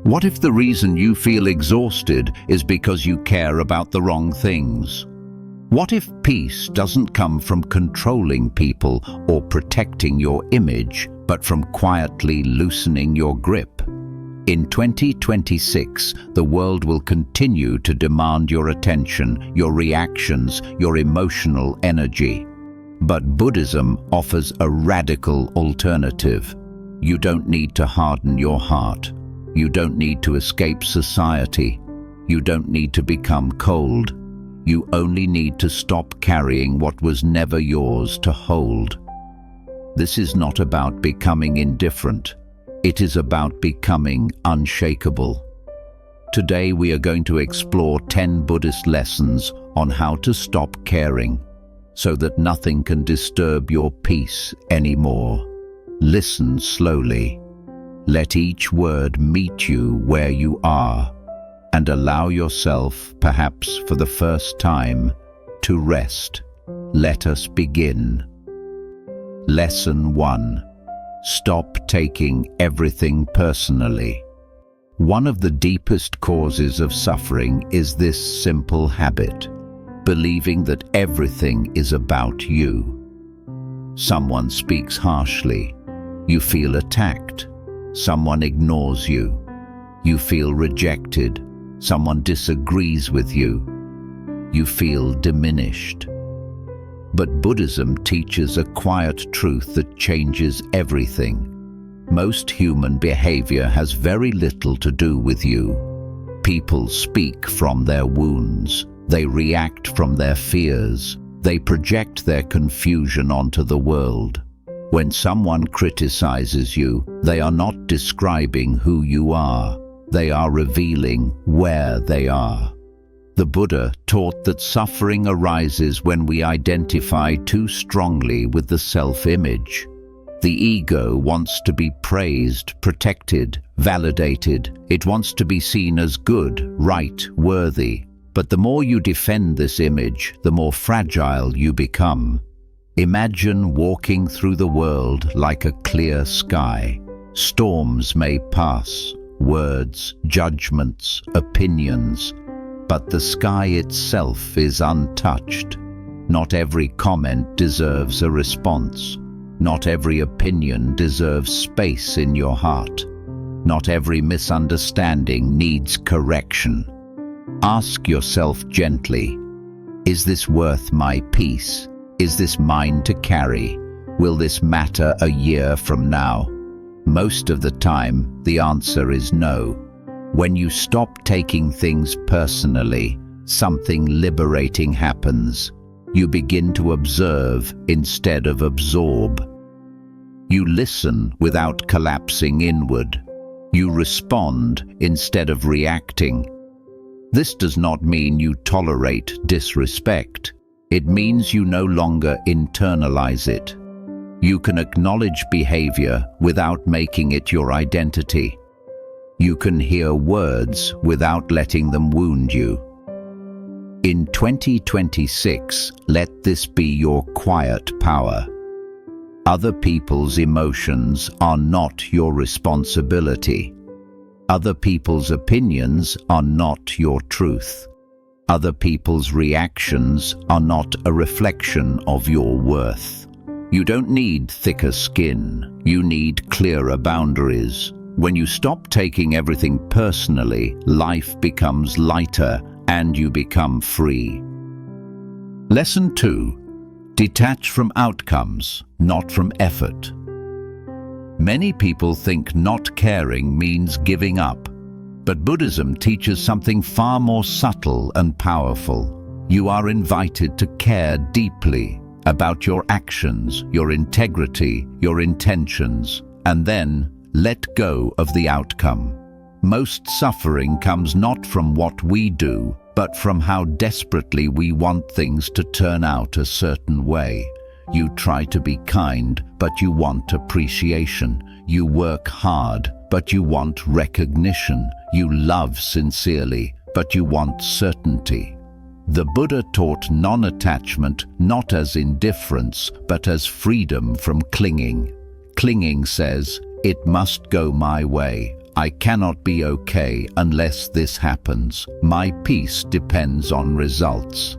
What if the reason you feel exhausted is because you care about the wrong things? What if peace doesn't come from controlling people or protecting your image, but from quietly loosening your grip? In 2026, the world will continue to demand your attention, your reactions, your emotional energy. But Buddhism offers a radical alternative. You don't need to harden your heart. You don't need to escape society. You don't need to become cold. You only need to stop carrying what was never yours to hold. This is not about becoming indifferent. It is about becoming unshakable. Today we are going to explore 10 Buddhist lessons on how to stop caring, so that nothing can disturb your peace anymore. Listen slowly. Let each word meet you where you are, and allow yourself, perhaps for the first time, to rest. Let us begin. Lesson 1. Stop taking everything personally. One of the deepest causes of suffering is this simple habit, believing that everything is about you. Someone speaks harshly. You feel attacked. Someone ignores you. You feel rejected. Someone disagrees with you. You feel diminished. But Buddhism teaches a quiet truth that changes everything. Most human behavior has very little to do with you. People speak from their wounds. They react from their fears. They project their confusion onto the world. When someone criticizes you, they are not describing who you are. They are revealing where they are. The Buddha taught that suffering arises when we identify too strongly with the self-image. The ego wants to be praised, protected, validated. It wants to be seen as good, right, worthy. But the more you defend this image, the more fragile you become. Imagine walking through the world like a clear sky. Storms may pass, words, judgments, opinions, but the sky itself is untouched. Not every comment deserves a response. Not every opinion deserves space in your heart. Not every misunderstanding needs correction. Ask yourself gently, is this worth my peace? Is this mine to carry? Will this matter a year from now? Most of the time, the answer is no. When you stop taking things personally, something liberating happens. You begin to observe instead of absorb. You listen without collapsing inward. You respond instead of reacting. This does not mean you tolerate disrespect. It means you no longer internalize it. You can acknowledge behavior without making it your identity. You can hear words without letting them wound you. In 2026, let this be your quiet power. Other people's emotions are not your responsibility. Other people's opinions are not your truth. Other people's reactions are not a reflection of your worth. You don't need thicker skin. You need clearer boundaries. When you stop taking everything personally, life becomes lighter and you become free. Lesson 2. Detach from outcomes, not from effort. Many people think not caring means giving up. But Buddhism teaches something far more subtle and powerful. You are invited to care deeply about your actions, your integrity, your intentions, and then let go of the outcome. Most suffering comes not from what we do, but from how desperately we want things to turn out a certain way. You try to be kind, but you want appreciation. You work hard, but you want recognition. You love sincerely, but you want certainty. The Buddha taught non-attachment not as indifference, but as freedom from clinging. Clinging says, "It must go my way. I cannot be okay unless this happens. My peace depends on results.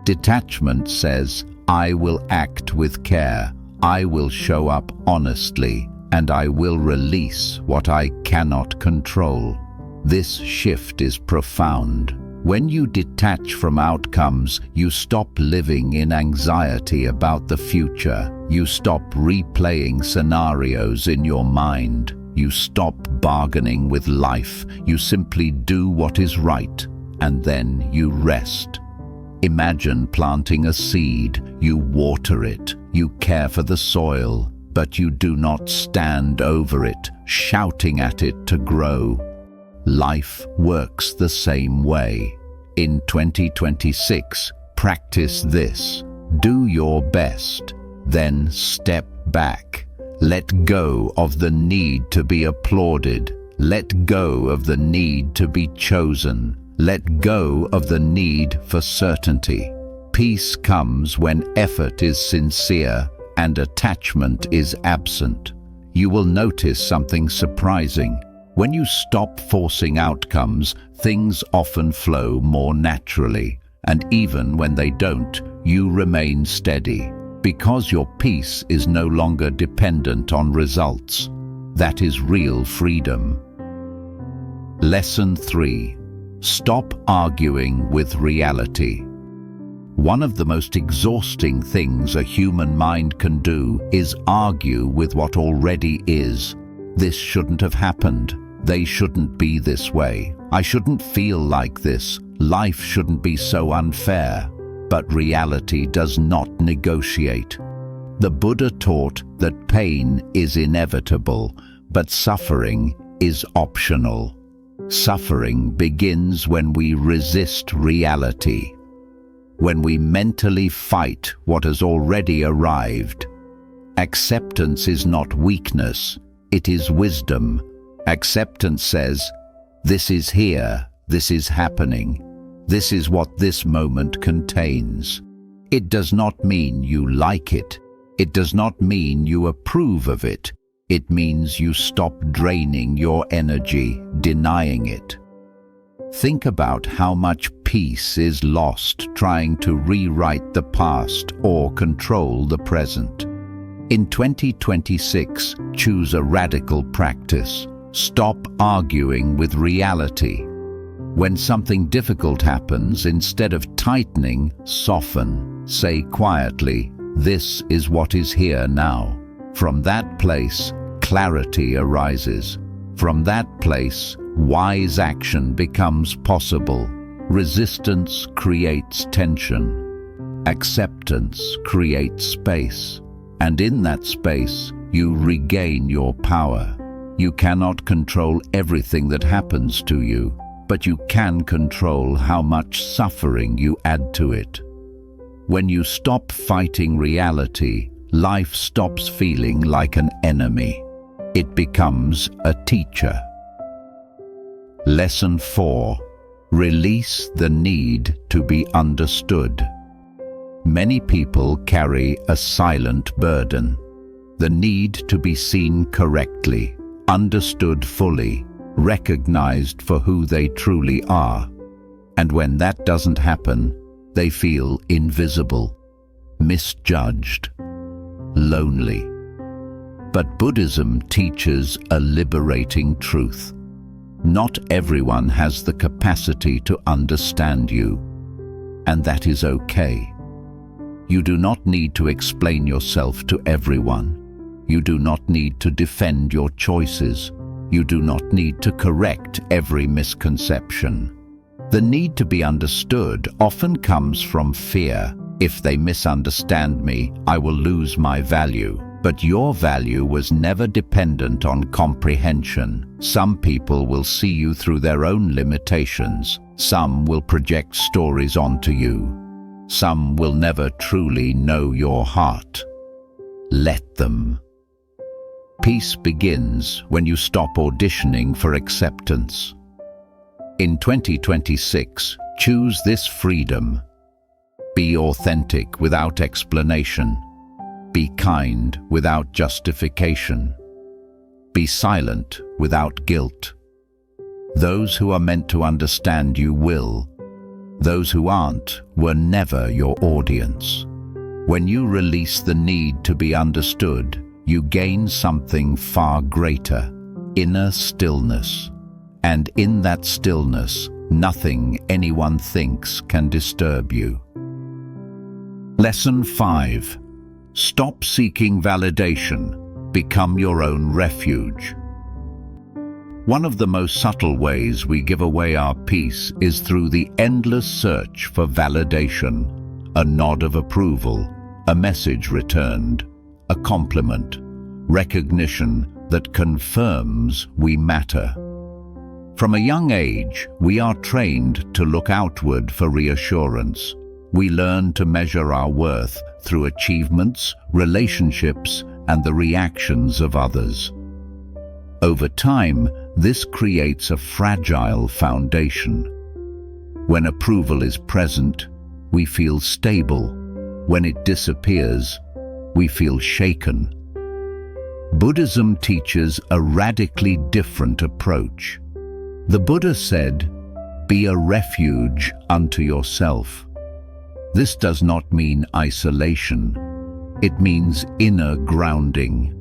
Detachment says, I will act with care, I will show up honestly, and I will release what I cannot control. This shift is profound. When you detach from outcomes, you stop living in anxiety about the future. You stop replaying scenarios in your mind. You stop bargaining with life. You simply do what is right, and then you rest. Imagine planting a seed. You water it. You care for the soil, but you do not stand over it, shouting at it to grow. Life works the same way. In 2026, practice this. Do your best, then step back. Let go of the need to be applauded. Let go of the need to be chosen. Let go of the need for certainty. Peace comes when effort is sincere and attachment is absent. You will notice something surprising. When you stop forcing outcomes, things often flow more naturally, and even when they don't, you remain steady, because your peace is no longer dependent on results. That is real freedom. Lesson 3. Stop arguing with reality. One of the most exhausting things a human mind can do is argue with what already is. This shouldn't have happened. They shouldn't be this way. I shouldn't feel like this. Life shouldn't be so unfair. But reality does not negotiate. The Buddha taught that pain is inevitable, but suffering is optional. Suffering begins when we resist reality, when we mentally fight what has already arrived. Acceptance is not weakness, it is wisdom. Acceptance says, this is here, this is happening, this is what this moment contains. It does not mean you like it. It does not mean you approve of it. It means you stop draining your energy, denying it. Think about how much peace is lost trying to rewrite the past or control the present. In 2026, choose a radical practice. Stop arguing with reality. When something difficult happens, instead of tightening, soften. Say quietly, this is what is here now. From that place, clarity arises. From that place, wise action becomes possible. Resistance creates tension. Acceptance creates space. And in that space, you regain your power. You cannot control everything that happens to you, but you can control how much suffering you add to it. When you stop fighting reality, life stops feeling like an enemy. It becomes a teacher. Lesson 4. Release the need to be understood. Many people carry a silent burden. The need to be seen correctly, understood fully, recognized for who they truly are. And when that doesn't happen, they feel invisible, misjudged, lonely. But Buddhism teaches a liberating truth. Not everyone has the capacity to understand you, and that is okay. You do not need to explain yourself to everyone. You do not need to defend your choices. You do not need to correct every misconception. The need to be understood often comes from fear. If they misunderstand me, I will lose my value. But your value was never dependent on comprehension. Some people will see you through their own limitations. Some will project stories onto you. Some will never truly know your heart. Let them. Peace begins when you stop auditioning for acceptance. In 2026, choose this freedom. Be authentic without explanation. Be kind without justification. Be silent without guilt. Those who are meant to understand you will. Those who aren't were never your audience. When you release the need to be understood, you gain something far greater, inner stillness. And in that stillness, nothing anyone thinks can disturb you. Lesson 5. Stop seeking validation. Become your own refuge. One of the most subtle ways we give away our peace is through the endless search for validation. A nod of approval, a message returned, a compliment, recognition that confirms we matter. From a young age, we are trained to look outward for reassurance. We learn to measure our worth through achievements, relationships, and the reactions of others. Over time, this creates a fragile foundation. When approval is present, we feel stable. When it disappears, we feel shaken. Buddhism teaches a radically different approach. The Buddha said, "Be a refuge unto yourself." This does not mean isolation. It means inner grounding.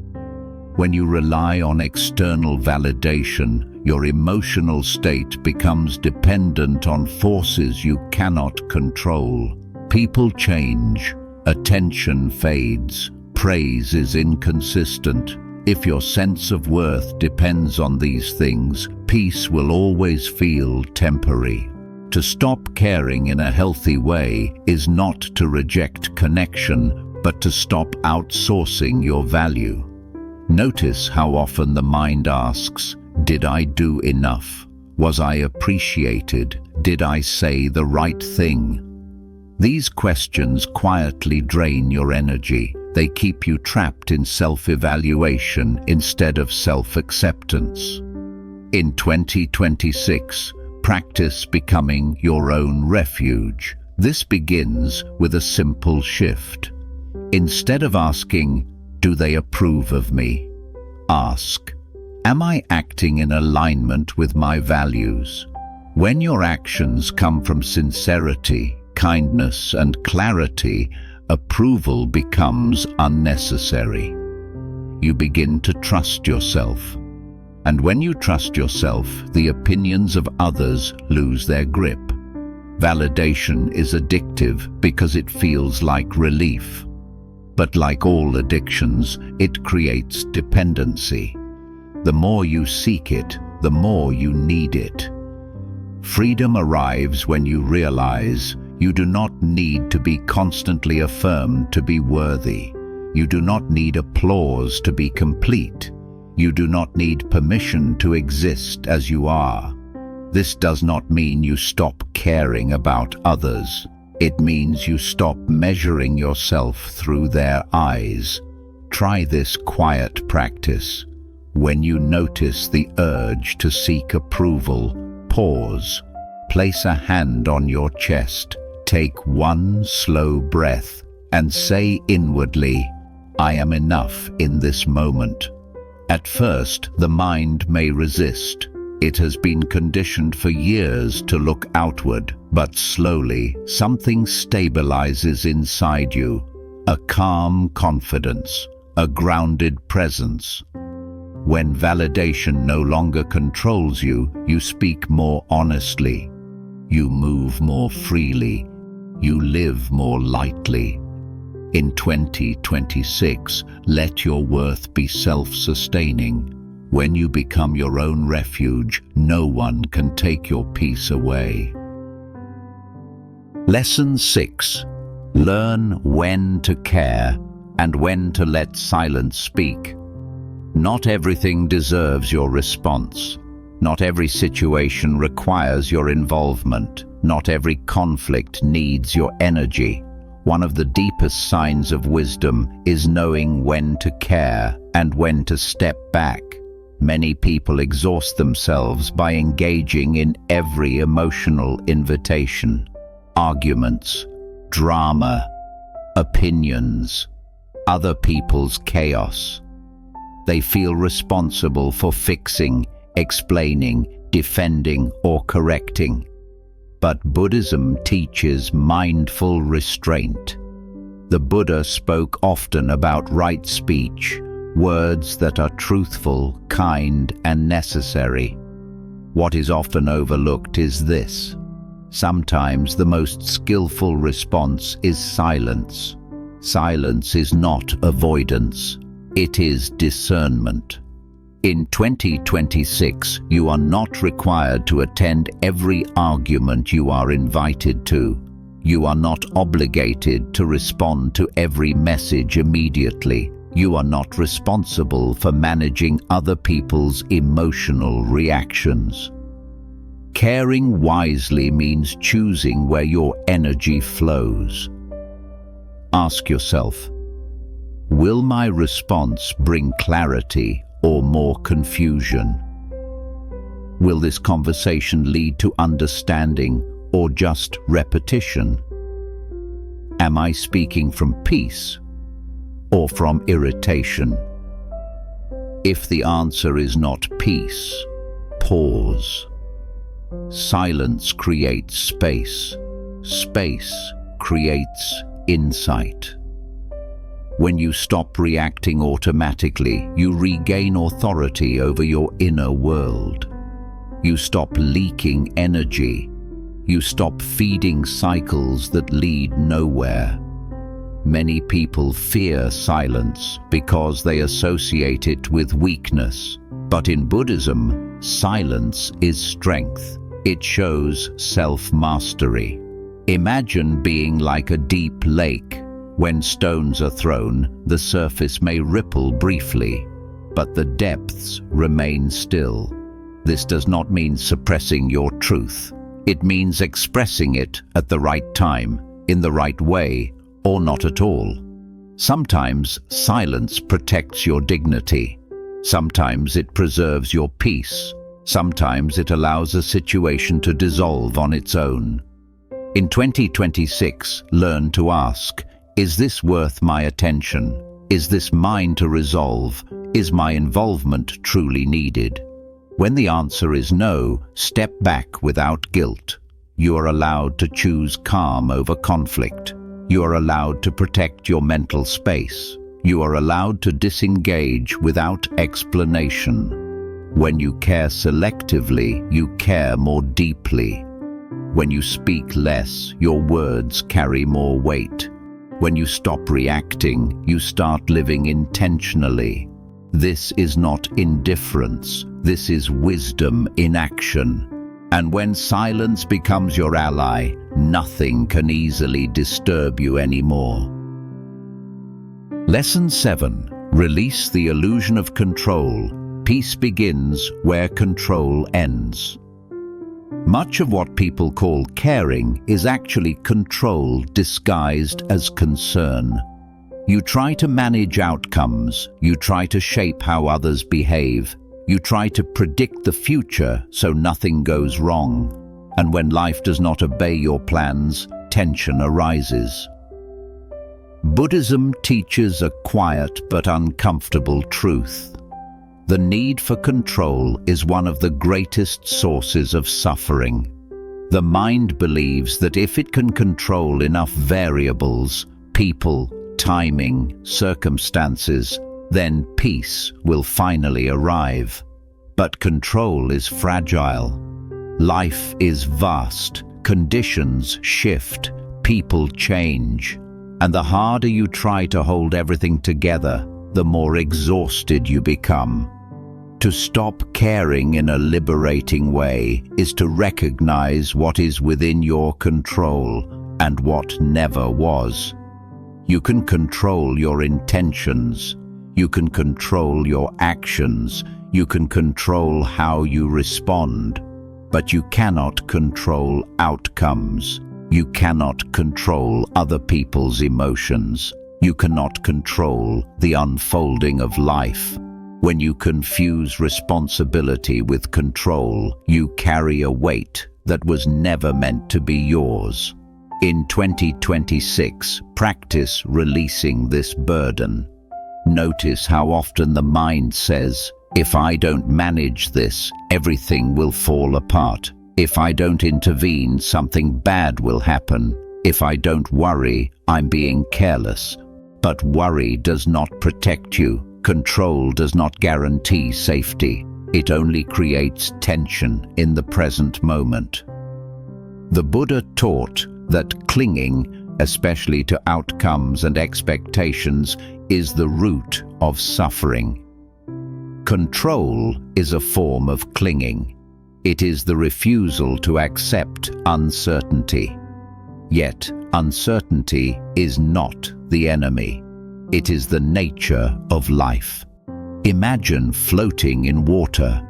When you rely on external validation, your emotional state becomes dependent on forces you cannot control. People change, attention fades, praise is inconsistent. If your sense of worth depends on these things, peace will always feel temporary. To stop caring in a healthy way is not to reject connection, but to stop outsourcing your value. Notice how often the mind asks, "Did I do enough? Was I appreciated? Did I say the right thing?" These questions quietly drain your energy. They keep you trapped in self-evaluation instead of self-acceptance. In 2026, practice becoming your own refuge. This begins with a simple shift. Instead of asking, "Do they approve of me?" ask, "Am I acting in alignment with my values?" When your actions come from sincerity, kindness, and clarity, approval becomes unnecessary. You begin to trust yourself. And when you trust yourself, the opinions of others lose their grip. Validation is addictive because it feels like relief. But like all addictions, it creates dependency. The more you seek it, the more you need it. Freedom arrives when you realize you do not need to be constantly affirmed to be worthy. You do not need applause to be complete. You do not need permission to exist as you are. This does not mean you stop caring about others. It means you stop measuring yourself through their eyes. Try this quiet practice. When you notice the urge to seek approval, pause. Place a hand on your chest. Take one slow breath and say inwardly, "I am enough in this moment." At first, the mind may resist. It has been conditioned for years to look outward, but slowly something stabilizes inside you. A calm confidence, a grounded presence. When validation no longer controls you, you speak more honestly. You move more freely. You live more lightly. In 2026, let your worth be self-sustaining. When you become your own refuge, no one can take your peace away. Lesson 6. Learn when to care and when to let silence speak. Not everything deserves your response. Not every situation requires your involvement. Not every conflict needs your energy. One of the deepest signs of wisdom is knowing when to care and when to step back. Many people exhaust themselves by engaging in every emotional invitation. Arguments, drama, opinions, other people's chaos. They feel responsible for fixing, explaining, defending, or correcting. But Buddhism teaches mindful restraint. The Buddha spoke often about right speech, words that are truthful, kind, and necessary. What is often overlooked is this: sometimes the most skillful response is silence. Silence is not avoidance, it is discernment. In 2026, you are not required to attend every argument you are invited to. You are not obligated to respond to every message immediately. You are not responsible for managing other people's emotional reactions. Caring wisely means choosing where your energy flows. Ask yourself, will my response bring clarity or more confusion? Will this conversation lead to understanding or just repetition? Am I speaking from peace or from irritation? If the answer is not peace, pause. Silence creates space. Space creates insight. When you stop reacting automatically, you regain authority over your inner world. You stop leaking energy. You stop feeding cycles that lead nowhere. Many people fear silence because they associate it with weakness. But in Buddhism, silence is strength. It shows self-mastery. Imagine being like a deep lake. When stones are thrown, the surface may ripple briefly, but the depths remain still. This does not mean suppressing your truth. It means expressing it at the right time, in the right way, or not at all. Sometimes silence protects your dignity. Sometimes it preserves your peace. Sometimes it allows a situation to dissolve on its own. In 2026, learn to ask, is this worth my attention? Is this mine to resolve? Is my involvement truly needed? When the answer is no, step back without guilt. You are allowed to choose calm over conflict. You are allowed to protect your mental space. You are allowed to disengage without explanation. When you care selectively, you care more deeply. When you speak less, your words carry more weight. When you stop reacting, you start living intentionally. This is not indifference. This is wisdom in action. And when silence becomes your ally, nothing can easily disturb you anymore. Lesson 7. Release the illusion of control. Peace begins where control ends. Much of what people call caring is actually control disguised as concern. You try to manage outcomes. You try to shape how others behave. You try to predict the future so nothing goes wrong. And when life does not obey your plans, tension arises. Buddhism teaches a quiet but uncomfortable truth. The need for control is one of the greatest sources of suffering. The mind believes that if it can control enough variables, people, timing, circumstances, then peace will finally arrive. But control is fragile. Life is vast, conditions shift, people change. And the harder you try to hold everything together, the more exhausted you become. To stop caring in a liberating way is to recognize what is within your control and what never was. You can control your intentions. You can control your actions. You can control how you respond. But you cannot control outcomes. You cannot control other people's emotions. You cannot control the unfolding of life. When you confuse responsibility with control, you carry a weight that was never meant to be yours. In 2026, practice releasing this burden. Notice how often the mind says, If I don't manage this, everything will fall apart. If I don't intervene, something bad will happen. If I don't worry, I'm being careless. But worry does not protect you. Control does not guarantee safety. It only creates tension in the present moment. The Buddha taught that clinging, especially to outcomes and expectations, is the root of suffering. Control is a form of clinging. It is the refusal to accept uncertainty. Yet, uncertainty is not the enemy. It is the nature of life. Imagine floating in water.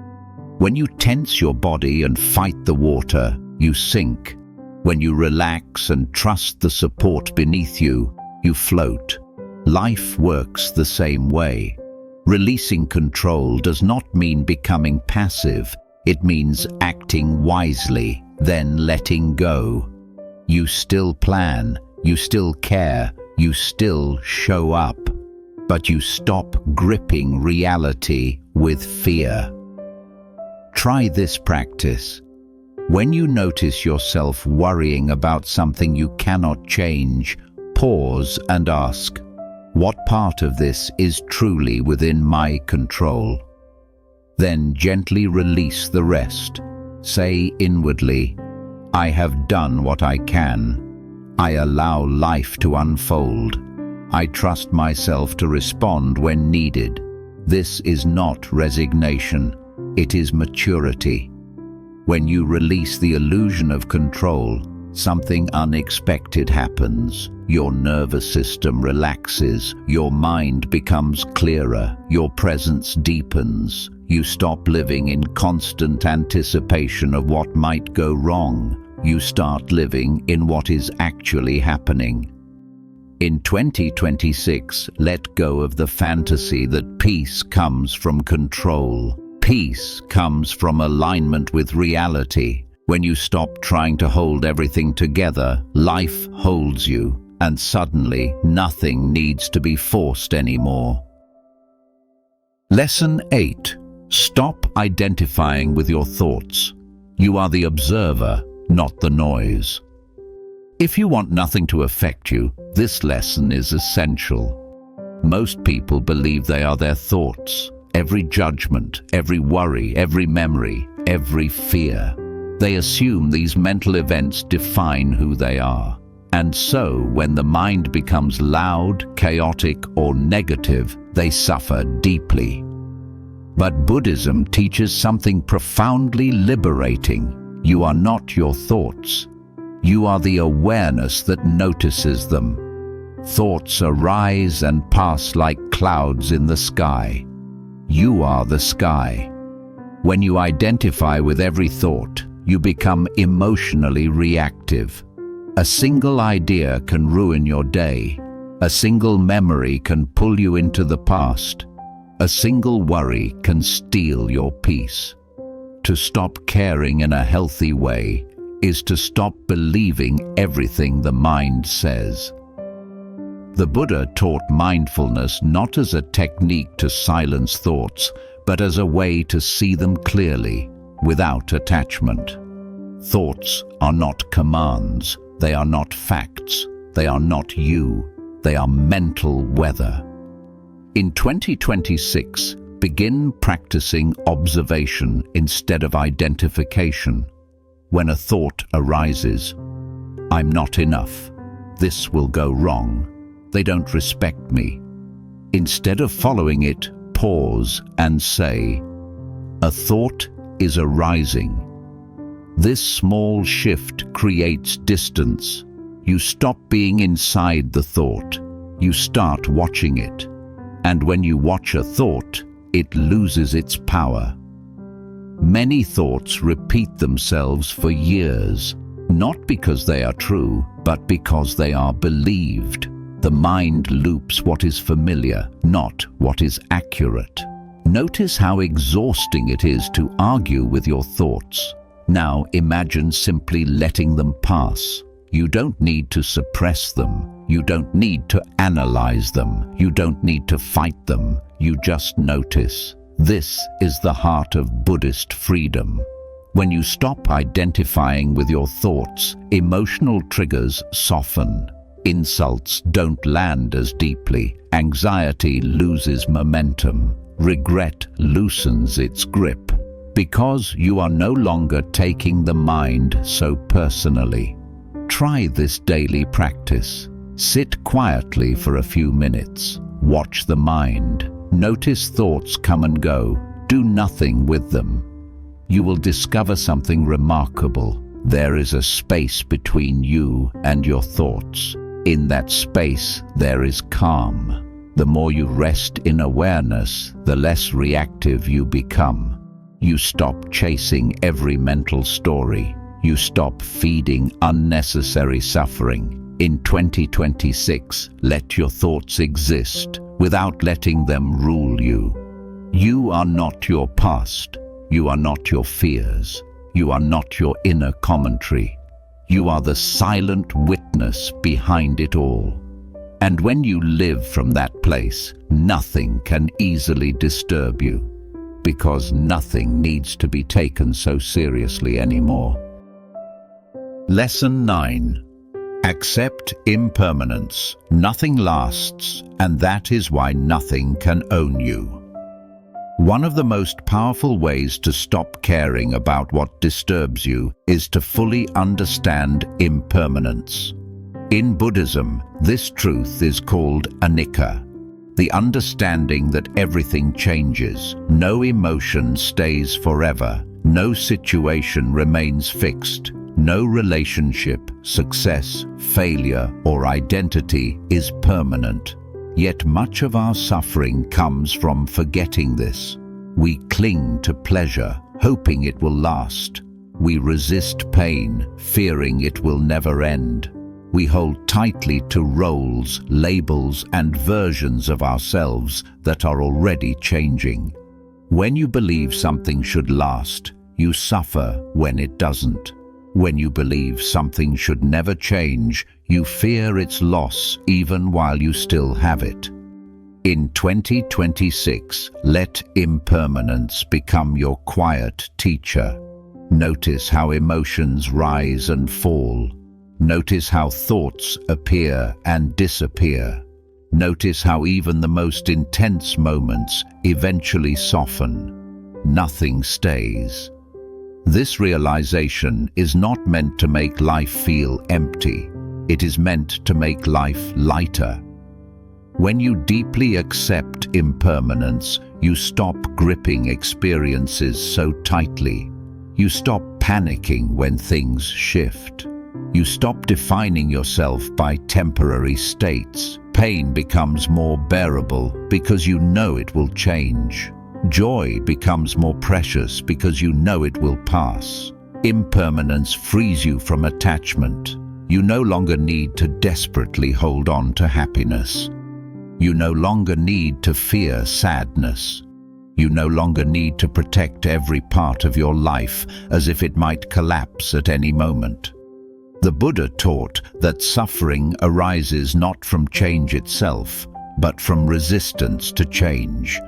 When you tense your body and fight the water, you sink. When you relax and trust the support beneath you, you float. Life works the same way. Releasing control does not mean becoming passive. It means acting wisely, then letting go. You still plan, you still care, you still show up, but you stop gripping reality with fear. Try this practice. When you notice yourself worrying about something you cannot change, pause and ask, what part of this is truly within my control? Then gently release the rest. Say inwardly, I have done what I can. I allow life to unfold. I trust myself to respond when needed. This is not resignation. It is maturity. When you release the illusion of control, something unexpected happens. Your nervous system relaxes, your mind becomes clearer, your presence deepens. You stop living in constant anticipation of what might go wrong. You start living in what is actually happening. In 2026, let go of the fantasy that peace comes from control. Peace comes from alignment with reality. When you stop trying to hold everything together, life holds you, and suddenly nothing needs to be forced anymore. Lesson 8. Stop identifying with your thoughts. You are the observer, not the noise. If you want nothing to affect you, this lesson is essential. Most people believe they are their thoughts. Every judgment, every worry, every memory, every fear. They assume these mental events define who they are. And so, when the mind becomes loud, chaotic, or negative, they suffer deeply. But Buddhism teaches something profoundly liberating. You are not your thoughts. You are the awareness that notices them. Thoughts arise and pass like clouds in the sky. You are the sky. When you identify with every thought, you become emotionally reactive. A single idea can ruin your day. A single memory can pull you into the past. A single worry can steal your peace. To stop caring in a healthy way is to stop believing everything the mind says. The Buddha taught mindfulness not as a technique to silence thoughts, but as a way to see them clearly, without attachment. Thoughts are not commands. They are not facts. They are not you. They are mental weather. In 2026, begin practicing observation instead of identification. When a thought arises, I'm not enough. This will go wrong. They don't respect me. Instead of following it, pause and say, a thought is arising. This small shift creates distance. You stop being inside the thought. You start watching it. And when you watch a thought, it loses its power. Many thoughts repeat themselves for years, not because they are true, but because they are believed. The mind loops what is familiar, not what is accurate. Notice how exhausting it is to argue with your thoughts. Now imagine simply letting them pass. You don't need to suppress them. You don't need to analyze them. You don't need to fight them. You just notice. This is the heart of Buddhist freedom. When you stop identifying with your thoughts, emotional triggers soften. Insults don't land as deeply. Anxiety loses momentum. Regret loosens its grip. Because you are no longer taking the mind so personally. Try this daily practice. Sit quietly for a few minutes. Watch the mind. Notice thoughts come and go. Do nothing with them. You will discover something remarkable. There is a space between you and your thoughts. In that space, there is calm. The more you rest in awareness, the less reactive you become. You stop chasing every mental story. You stop feeding unnecessary suffering. In 2026, let your thoughts exist without letting them rule you. You are not your past. You are not your fears. You are not your inner commentary. You are the silent witness behind it all. And when you live from that place, nothing can easily disturb you, because nothing needs to be taken so seriously anymore. Lesson 9. Accept impermanence. Nothing lasts, and that is why nothing can own you. One of the most powerful ways to stop caring about what disturbs you is to fully understand impermanence. In Buddhism, this truth is called anicca, the understanding that everything changes, no emotion stays forever, no situation remains fixed, no relationship, success, failure, or identity is permanent. Yet much of our suffering comes from forgetting this. We cling to pleasure, hoping it will last. We resist pain, fearing it will never end. We hold tightly to roles, labels, and versions of ourselves that are already changing. When you believe something should last, you suffer when it doesn't. When you believe something should never change, you fear its loss even while you still have it. In 2026, let impermanence become your quiet teacher. Notice how emotions rise and fall. Notice how thoughts appear and disappear. Notice how even the most intense moments eventually soften. Nothing stays. This realization is not meant to make life feel empty. It is meant to make life lighter. When you deeply accept impermanence, you stop gripping experiences so tightly. You stop panicking when things shift. You stop defining yourself by temporary states. Pain becomes more bearable because you know it will change. Joy becomes more precious because you know it will pass. Impermanence frees you from attachment. You no longer need to desperately hold on to happiness. You no longer need to fear sadness. You no longer need to protect every part of your life as if it might collapse at any moment. The Buddha taught that suffering arises not from change itself, but from resistance to change.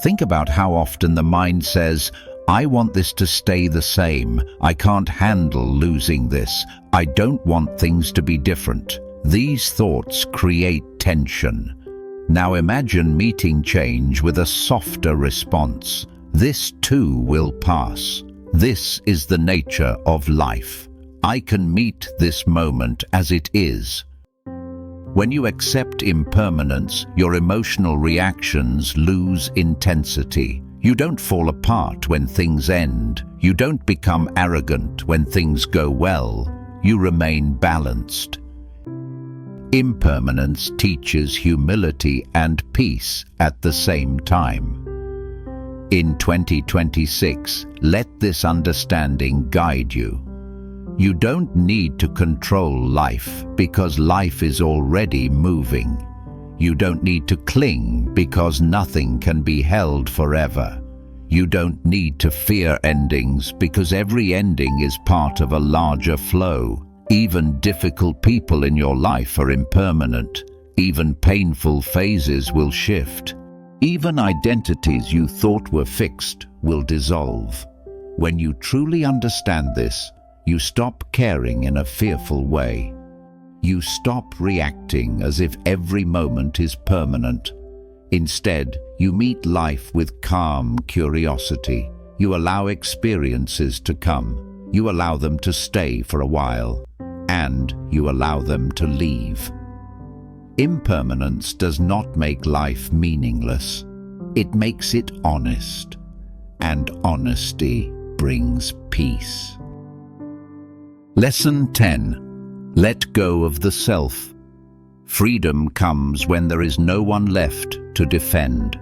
Think about how often the mind says, "I want this to stay the same. I can't handle losing this. I don't want things to be different." These thoughts create tension. Now imagine meeting change with a softer response. This too will pass. This is the nature of life. I can meet this moment as it is. When you accept impermanence, your emotional reactions lose intensity. You don't fall apart when things end. You don't become arrogant when things go well. You remain balanced. Impermanence teaches humility and peace at the same time. In 2026, let this understanding guide you. You don't need to control life because life is already moving. You don't need to cling because nothing can be held forever. You don't need to fear endings because every ending is part of a larger flow. Even difficult people in your life are impermanent. Even painful phases will shift. Even identities you thought were fixed will dissolve. When you truly understand this, you stop caring in a fearful way. You stop reacting as if every moment is permanent. Instead, you meet life with calm curiosity. You allow experiences to come. You allow them to stay for a while. And you allow them to leave. Impermanence does not make life meaningless. It makes it honest. And honesty brings peace. Lesson 10. Let go of the self. Freedom comes when there is no one left to defend.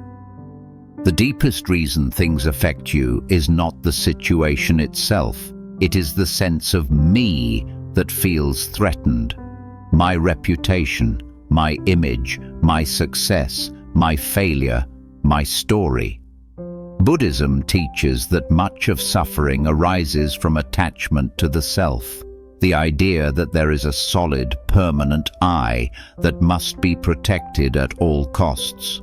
The deepest reason things affect you is not the situation itself. It is the sense of me that feels threatened. My reputation, my image, my success, my failure, my story. Buddhism teaches that much of suffering arises from attachment to the self. The idea that there is a solid, permanent I that must be protected at all costs.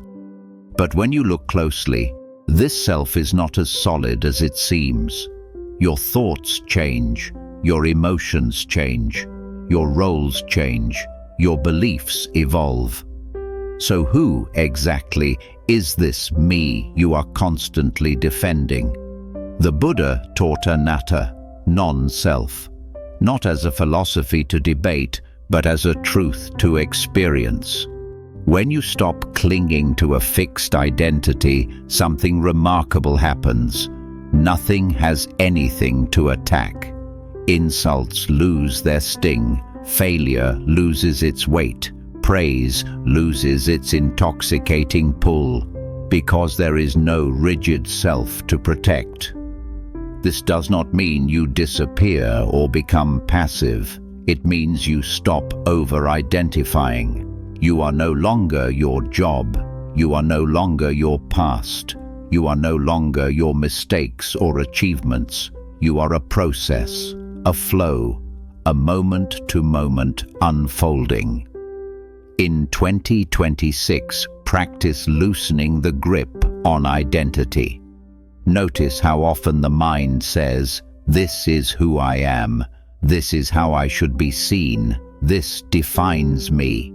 But when you look closely, this self is not as solid as it seems. Your thoughts change, your emotions change, your roles change, your beliefs evolve. So who exactly is this me you are constantly defending? The Buddha taught anatta, non-self, not as a philosophy to debate, but as a truth to experience. When you stop clinging to a fixed identity, something remarkable happens. Nothing has anything to attack. Insults lose their sting, failure loses its weight, praise loses its intoxicating pull, because there is no rigid self to protect. This does not mean you disappear or become passive. It means you stop over-identifying. You are no longer your job. You are no longer your past. You are no longer your mistakes or achievements. You are a process, a flow, a moment-to-moment unfolding. In 2026, practice loosening the grip on identity. Notice how often the mind says, "This is who I am. This is how I should be seen. This defines me."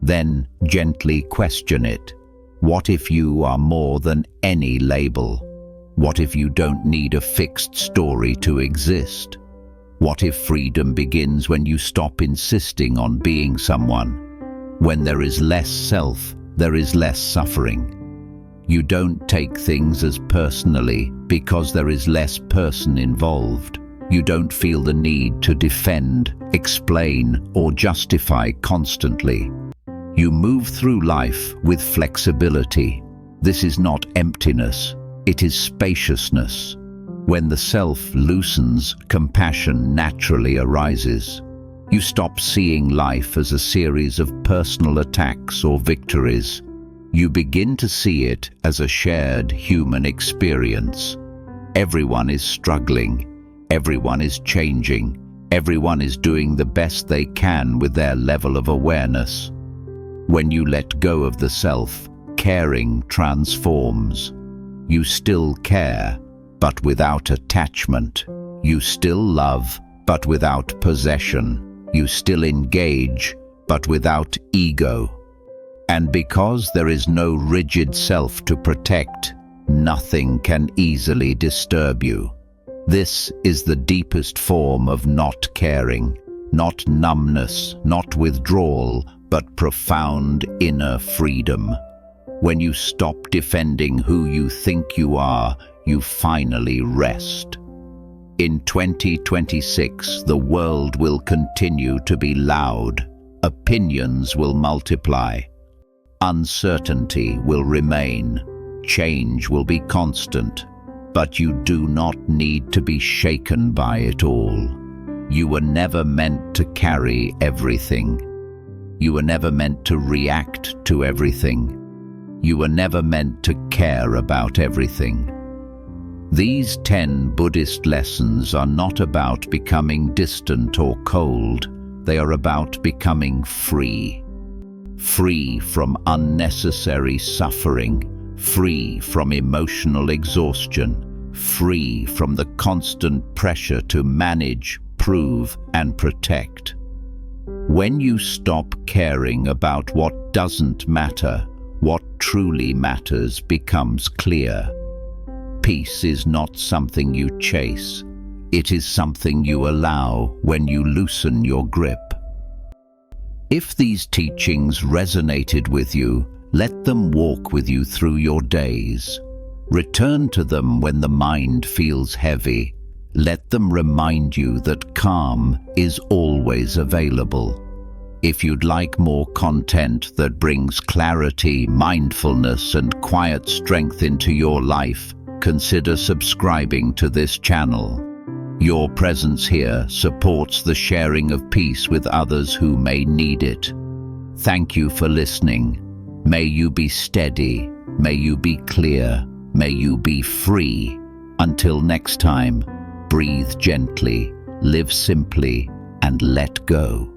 Then gently question it. What if you are more than any label? What if you don't need a fixed story to exist? What if freedom begins when you stop insisting on being someone? When there is less self, there is less suffering. You don't take things as personally because there is less person involved. You don't feel the need to defend, explain, or justify constantly. You move through life with flexibility. This is not emptiness, it is spaciousness. When the self loosens, compassion naturally arises. You stop seeing life as a series of personal attacks or victories. You begin to see it as a shared human experience. Everyone is struggling. Everyone is changing. Everyone is doing the best they can with their level of awareness. When you let go of the self, caring transforms. You still care, but without attachment. You still love, but without possession. You still engage, but without ego. And because there is no rigid self to protect, nothing can easily disturb you. This is the deepest form of not caring, not numbness, not withdrawal, but profound inner freedom. When you stop defending who you think you are, you finally rest. In 2026, the world will continue to be loud. Opinions will multiply. Uncertainty will remain. Change will be constant. But you do not need to be shaken by it all. You were never meant to carry everything. You were never meant to react to everything. You were never meant to care about everything. These 10 Buddhist lessons are not about becoming distant or cold. They are about becoming free. free from unnecessary suffering, free from emotional exhaustion, free from the constant pressure to manage, prove, and protect. When you stop caring about what doesn't matter, what truly matters becomes clear. Peace is not something you chase. It is something you allow when you loosen your grip. If these teachings resonated with you, let them walk with you through your days. Return to them when the mind feels heavy. Let them remind you that calm is always available. If you'd like more content that brings clarity, mindfulness, and quiet strength into your life, consider subscribing to this channel. Your presence here supports the sharing of peace with others who may need it. Thank you for listening. May you be steady. May you be clear. May you be free. Until next time, breathe gently, live simply, and let go.